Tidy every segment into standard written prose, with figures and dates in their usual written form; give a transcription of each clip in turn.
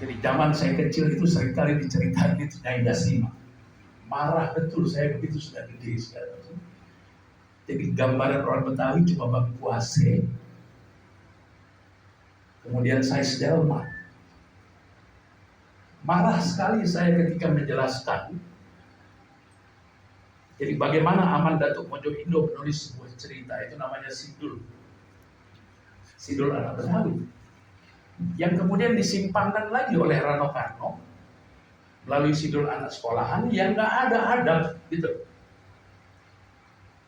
Jadi zaman saya kecil itu seringkali diceritain itu Nyai Dasima. Marah betul saya begitu sudah gede sekarang. Jadi gambaran orang Betawi cuma bangku AC. Kemudian saya sedelman. Marah sekali saya ketika menjelaskan. Jadi bagaimana Aman Datuk Mojo Indo menulis sebuah cerita, itu namanya Sidul. Sidul anak Betawi. Yang kemudian disimpangkan lagi oleh Rano Karno melalui Sidul anak sekolahan yang nggak ada adab gitu.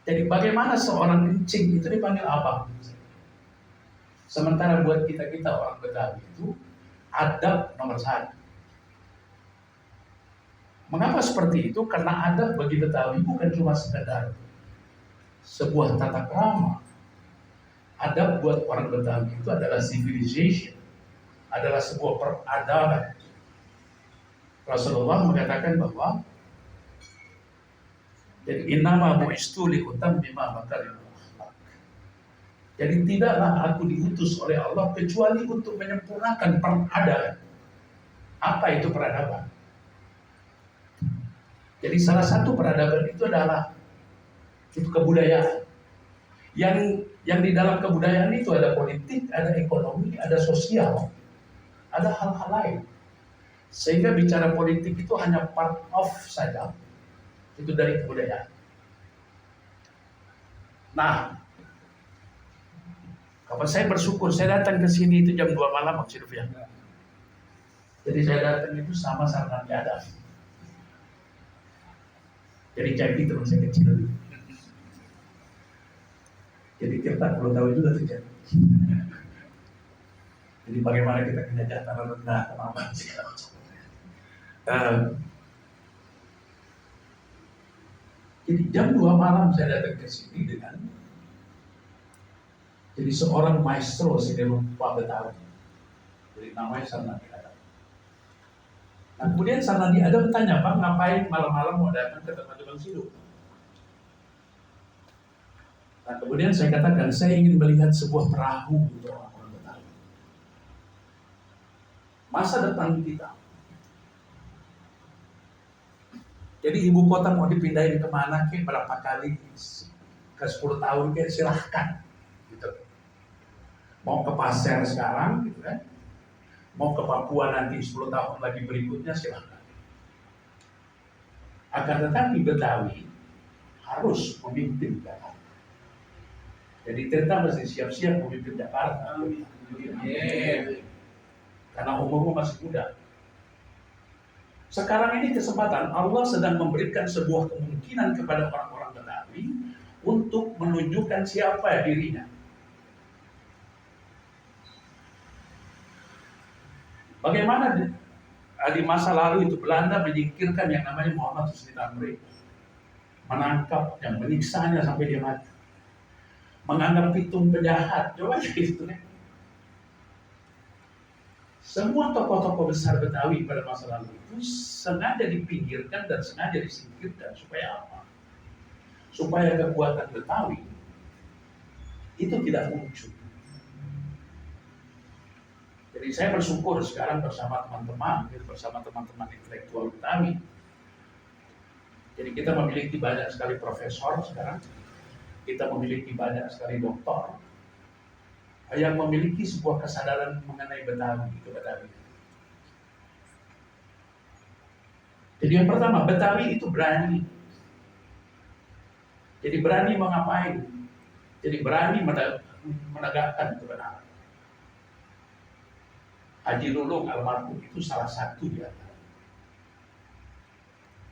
Jadi bagaimana seorang kencing itu dipanggil abang? Sementara buat kita orang Betawi itu adab nomor satu. Mengapa seperti itu? Karena adab bagi Betawi bukan cuma sekedar sebuah tata krama. Adab buat orang Betawi itu adalah civilization, adalah sebuah peradaban. Rasulullah mengatakan bahwa jadi innama bu'istu li utammima makarimul akhlaq. Jadi tidaklah aku diutus oleh Allah kecuali untuk menyempurnakan peradaban. Apa itu peradaban? Jadi salah satu peradaban itu adalah itu kebudayaan. Yang di dalam kebudayaan itu ada politik, ada ekonomi, ada sosial, ada hal-hal lain. Sehingga bicara politik itu hanya part of saja, itu dari kebudayaan. Nah, kapan saya bersyukur, saya datang ke sini itu jam 2 malam, Pak Sylvia. Jadi saya datang itu sama Sarnadi ada. Jadi Caki teman saya kecil. Jadi kita perlu tahu juga tuh Caki. Jadi bagaimana kita punya jatah rendah, kemampuan segala macam. Jadi jam 2 malam saya datang ke sini dengan jadi seorang maestro seni rupa Betawi. Jadi namanya Sarnadi Adam. Nah kemudian Sarnadi Adam tanya, Bang, ngapain malam-malam mau datang ke tempat Bang Sidul? Nah kemudian saya katakan, saya ingin melihat sebuah perahu untuk orang-orang Betawi. Masa depan kita. Jadi ibu kota mau dipindahin kemana, ke berapa kali, ke 10 tahun, ke silahkan. Gitu. Mau ke Pasir sekarang, gitu kan? Mau ke Papua nanti 10 tahun lagi berikutnya, silahkan. Akan tetapi Betawi harus memimpin Jakarta. Jadi Tirta mesti siap-siap memimpin Jakarta. Karena umurmu masih muda. Sekarang ini kesempatan Allah sedang memberikan sebuah kemungkinan kepada orang-orang Betawi untuk menunjukkan siapa dirinya. Bagaimana di masa lalu itu Belanda menyingkirkan yang namanya Muhammad Husni Tamrin, menangkap dan menyiksanya sampai dia mati, menganggap Pitung penjahat. Coba gitu nih. Semua tokoh-tokoh besar Betawi pada masa lalu itu sengaja dipinggirkan dan sengaja disingkirkan supaya apa? Supaya kekuatan Betawi itu tidak muncul. Jadi saya bersyukur sekarang bersama teman-teman intelektual Betawi. Jadi kita memiliki banyak sekali profesor sekarang, kita memiliki banyak sekali doktor yang memiliki sebuah kesadaran mengenai Betawi. Jadi yang pertama, Betawi itu berani. Jadi berani mengapain? Jadi berani menegakkan kebenaran. Haji Lulung almarhum itu salah satu di antara.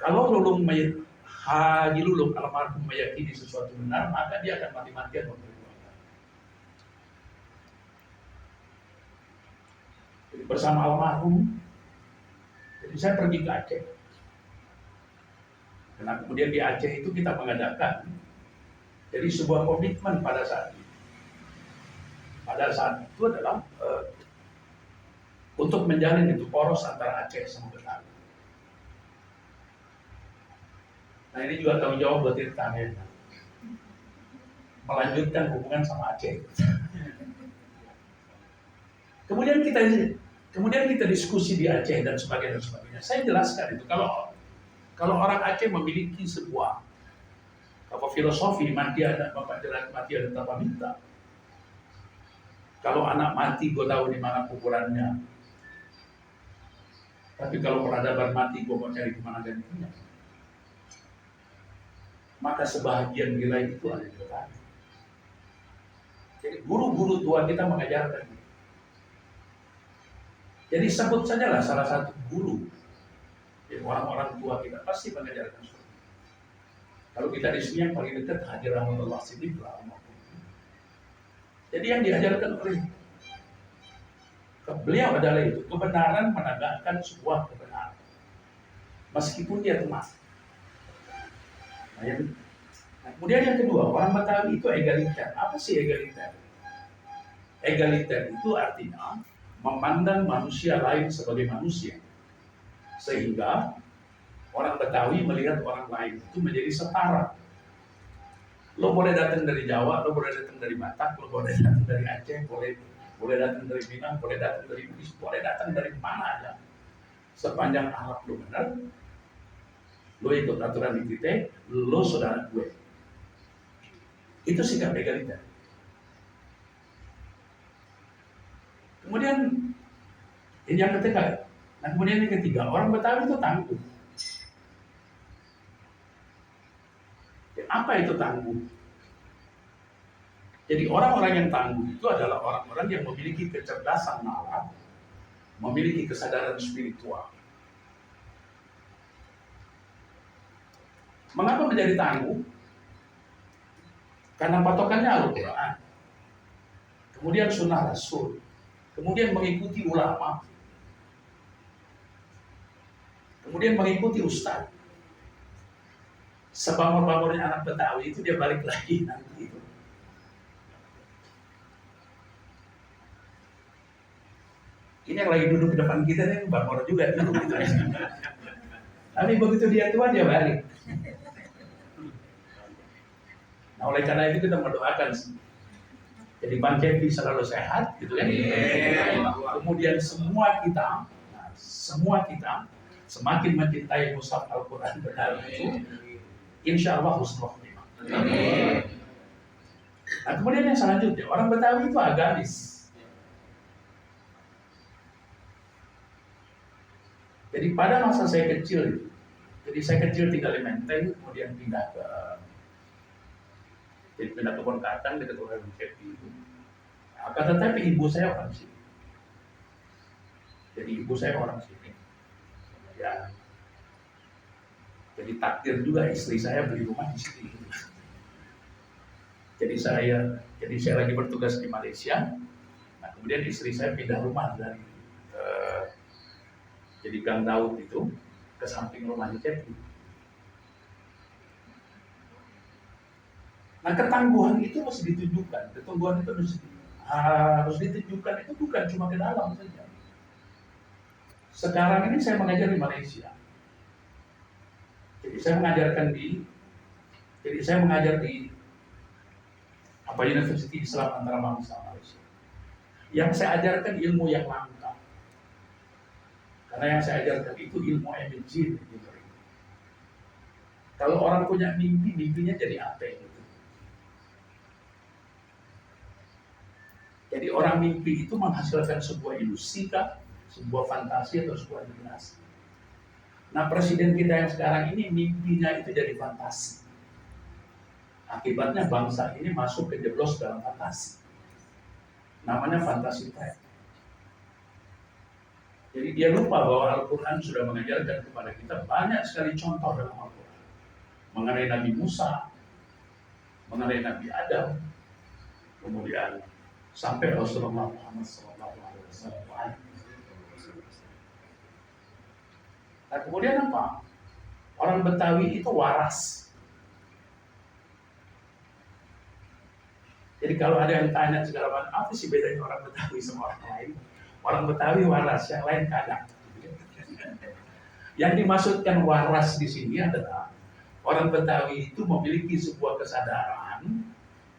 Kalau Haji Lulung almarhum meyakini sesuatu benar, maka dia akan mati-matian memperjuangkan. Jadi bersama almarhum, jadi saya pergi ke Aceh. Karena kemudian di Aceh itu kita mengadakan jadi sebuah komitmen pada saat itu. Pada saat itu adalah untuk menjalin itu poros antara Aceh sama Betawi. Nah ini juga tanggung jawab buat Tirta ya. Melanjutkan hubungan sama Aceh. Kemudian kita Kemudian kita diskusi di Aceh dan sebagainya. Saya jelaskan itu kalau orang Aceh memiliki sebuah filosofi mati ada bapak jelas mati ada tanpa minta. Kalau anak mati gue tahu di mana kuburannya. Tapi kalau peradaban mati gue mau cari kemana gantinya. Maka sebahagian nilai itu ada di petani. Jadi guru-guru tua kita mengajarkan. Jadi sebut sajalah salah satu guru. Jadi orang-orang tua kita pasti mengajarkan seperti itu. Kalau kita di sini yang paling dekat Haji Rahmatullah Siddiq. Jadi yang diajarkan oleh beliau adalah itu, kebenaran menegakkan sebuah kebenaran. Meskipun dia teman. Nah, kemudian yang kedua, orang Betawi itu egaliter. Apa sih egaliter? Egaliter itu artinya memandang manusia lain sebagai manusia. Sehingga orang Betawi melihat orang lain itu menjadi setara. Lo boleh datang dari Jawa, lo boleh datang dari Batak, lo boleh datang dari Aceh, boleh datang dari Minang, boleh datang dari Bugis, boleh datang dari mana aja. Sepanjang akhlak lo benar, lo ikut aturan di titik, lo saudara gue. Itu sikap egaliter. Kemudian ini yang ketiga. Nah kemudian yang ketiga, orang Betawi itu tangguh. Apa itu tangguh? Jadi orang-orang yang tangguh itu adalah orang-orang yang memiliki kecerdasan nalar, memiliki kesadaran spiritual. Mengapa menjadi tangguh? Karena patokannya Al-Quran, kemudian Sunnah Rasul, kemudian mengikuti ulama, kemudian mengikuti ustaz. Sebangun-bangunnya anak Betawi itu dia balik lagi nanti itu. Ini yang lagi duduk di depan kita nih, bangun juga duduk gitu. Tapi begitu dia tua dia balik. Nah oleh karena itu kita mendoakan. Jadi Bang Cepi selalu sehat, gitu kan? Kemudian semua kita semakin mencintai mushaf Al-Quran benar itu. Insya Allah husnul khotimah. Nah kemudian yang selanjutnya, orang Betawi itu agamis. Jadi pada masa saya kecil, tinggal di Menteng, kemudian pindah ke Bonkatang dekat orang Cepi itu. Akan tetapi ibu saya orang sini. Jadi ibu saya orang sini. Ya. Jadi takdir juga istri saya beli rumah di sini. Jadi saya lagi bertugas di Malaysia. Nah kemudian istri saya pindah rumah dari jadi Gang Daud itu ke samping rumahnya Cepi. Nah ketangguhan itu harus ditunjukkan. Ketangguhan itu harus ditunjukkan itu bukan cuma ke dalam saja. Sekarang ini saya mengajar di Malaysia. Jadi saya mengajar di Universiti Islam Antarabangsa Malaysia. Yang saya ajarkan ilmu yang langka. Karena yang saya ajarkan itu ilmu energi. Kalau orang punya mimpi, mimpinya jadi apa gitu. Jadi orang mimpi itu menghasilkan sebuah ilusi kah, sebuah fantasi atau sebuah imajinasi. Nah presiden kita yang sekarang ini mimpinya itu jadi fantasi. Akibatnya bangsa ini masuk ke jeblos dalam fantasi. Namanya fantasi trap. Jadi dia lupa bahwa Al-Quran sudah mengajarkan kepada kita banyak sekali contoh dalam Al-Quran. Mengenai Nabi Musa, mengenai Nabi Adam, kemudian sampai Rasulullah Muhammad SAW. Nah kemudian apa? Orang Betawi itu waras. Jadi kalau ada yang tanya segala macam, apa sih bedanya orang Betawi sama orang lain? Orang Betawi waras, yang lain kadang. Yang dimaksudkan waras di sini adalah orang Betawi itu memiliki sebuah kesadaran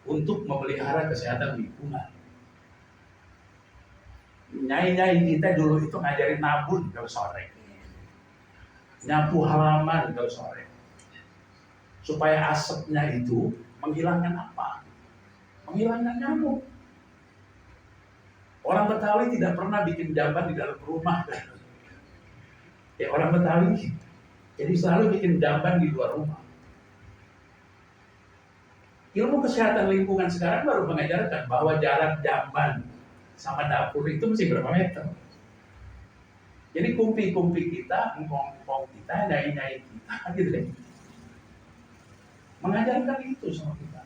untuk memelihara kesehatan lingkungan. Nyai-nyai kita dulu itu ngajarin nabun kalau sore, nyapu halaman kalau sore, supaya asapnya itu menghilangkan apa? Menghilangkan nyamuk. Orang Betawi tidak pernah bikin jamban di dalam rumah. Ya orang Betawi, jadi selalu bikin jamban di luar rumah. Ilmu kesehatan lingkungan sekarang baru mengajarkan bahwa jarak jamban sama dapur itu mesti berapa meter. Jadi kumpi-kumpi kita, engkong-engkong kita, nyai-nyai kita, gitu deh. Mengajarkan itu sama kita.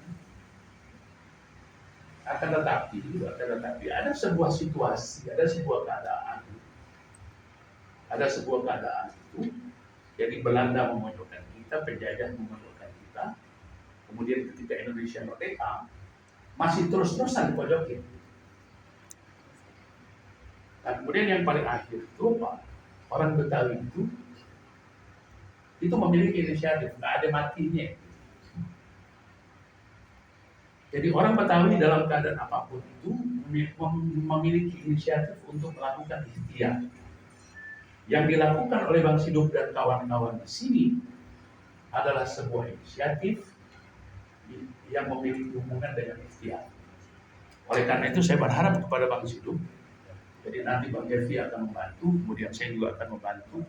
Akan tetapi ada sebuah situasi, ada sebuah keadaan itu. Jadi Belanda memojokkan kita, penjajah memojokkan kita. Kemudian ketika Indonesia merdeka, masih terus-terusan dipojokin. Nah, kemudian yang paling akhir itu apa? Orang Betawi itu memiliki inisiatif, nggak ada matinya. Jadi orang Betawi dalam keadaan apapun itu memiliki inisiatif untuk melakukan ikhtiar. Yang dilakukan oleh Bang Siduk dan kawan-kawan di sini adalah sebuah inisiatif yang memiliki hubungan dengan ikhtiar. Oleh karena itu saya berharap kepada Bang Siduk. Jadi nanti Bang Devi akan membantu, kemudian saya juga akan membantu,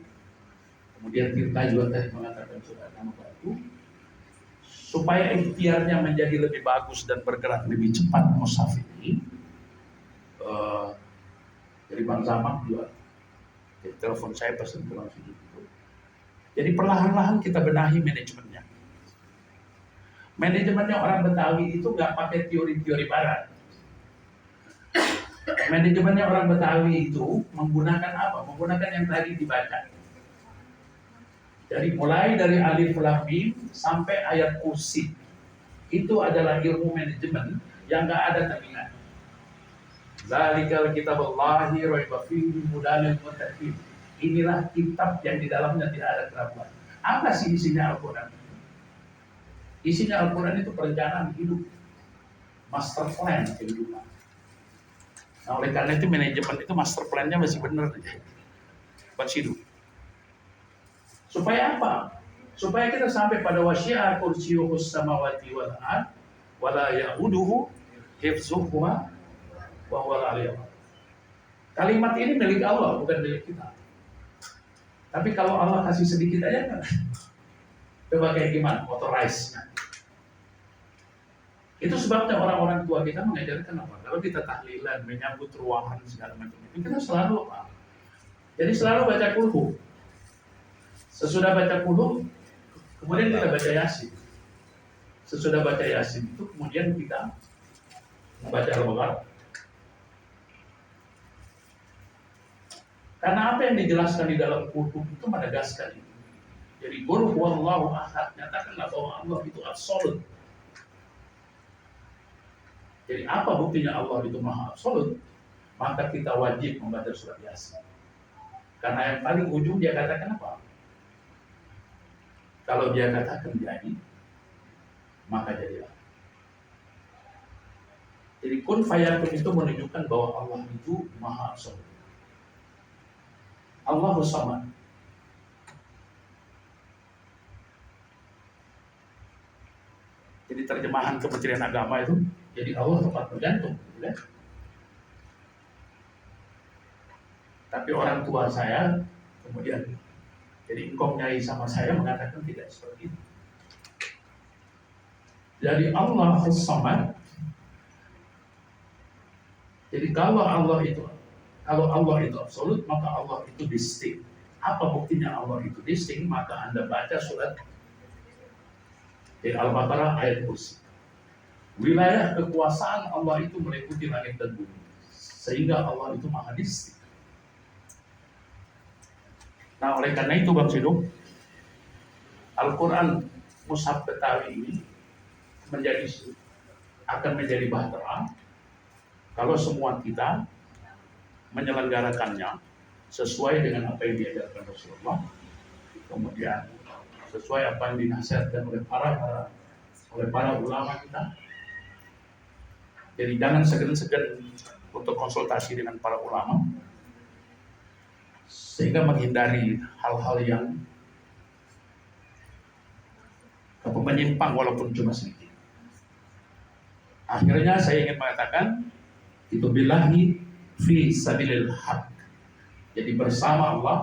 kemudian Tirta juga tadi mengatakan sudah akan membantu, supaya ikhtiarnya menjadi lebih bagus dan bergerak lebih cepat Mushaf ini. Jadi Bang Zamak juga, jadi telepon saya pesan ke Bang Siduk itu. Jadi perlahan-lahan kita benahi manajemennya. Manajemennya orang Betawi itu nggak pakai teori-teori Barat. Manajemennya orang Betawi itu menggunakan apa? Menggunakan yang tadi dibaca. Jadi mulai dari alif lam mim sampai ayat kursi. Itu adalah ilmu manajemen yang nggak ada tandingan. Zalikal kitabullahi raiba fihi hudan lil muttaqin. Inilah kitab yang di dalamnya tidak ada keraguan. Apa sih isinya Al-Quran? Isinya Al-Quran itu perencanaan hidup, master plan kehidupan. Nah, oleh karena itu manajemen itu master plan-nya masih benar, Bang Siduk. Supaya apa? Supaya kita sampai pada wasyi'a kursiyyuhus samawati wal ard wala ya'uduhu hifzuhuma wa huwal aliyyul azim. Kalimat ini milik Allah, bukan milik kita. Tapi kalau Allah kasih sedikit aja kan, coba kayak gimana? Authorize-nya. Itu sebabnya orang-orang tua kita mengajarkan apa? Kalau kita tahlilan, menyambut ruangan segala macam itu, kita selalu apa? Jadi selalu baca kulhu. Sesudah baca kulhu, kemudian kita baca yasin. Sesudah baca yasin itu, kemudian kita membaca al-baqarah. Karena apa yang dijelaskan di dalam kulhu itu menegaskan itu. Jadi qul huwallahu ahad, nyatakanlah bahwa Allah itu absolut. Jadi apa buktinya Allah itu maha absolut? Maka kita wajib membaca surat Yasin. Karena yang paling ujung dia katakan apa? Kalau dia katakan jadi, maka jadilah. Jadi kun fayakun itu menunjukkan bahwa Allah itu maha absolut. Allahus Samad. Jadi terjemahan Kementerian Agama itu, jadi Allah tempat bergantung, ya? Tapi orang tua saya kemudian jadi engkau nyai sama saya mengatakan tidak seperti itu. Jadi Allah As-Samad. Jadi kalau Allah itu absolut, maka Allah itu distinct. Apa buktinya Allah itu distinct? Maka Anda baca surat di Al-Baqarah ayat kursi. Wilayah kekuasaan Allah itu meliputi langit dan bumi, sehingga Allah itu maha distinct. Nah, oleh karena itu Bang Siduk, Al-Quran Mushaf Betawi ini akan menjadi bahtera kalau semua kita menyelenggarakannya sesuai dengan apa yang diajarkan Rasulullah, kemudian sesuai apa yang dinasihatkan oleh para ulama kita. Jadi jangan segan-segan untuk konsultasi dengan para ulama, sehingga menghindari hal-hal yang menyimpang walaupun cuma sedikit. Akhirnya saya ingin mengatakan, itu billahi fi sabilil haq. Jadi bersama Allah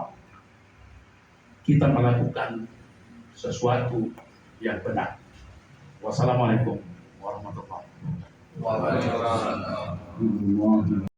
kita melakukan sesuatu yang benar. Wassalamualaikum warahmatullahi wabarakatuh.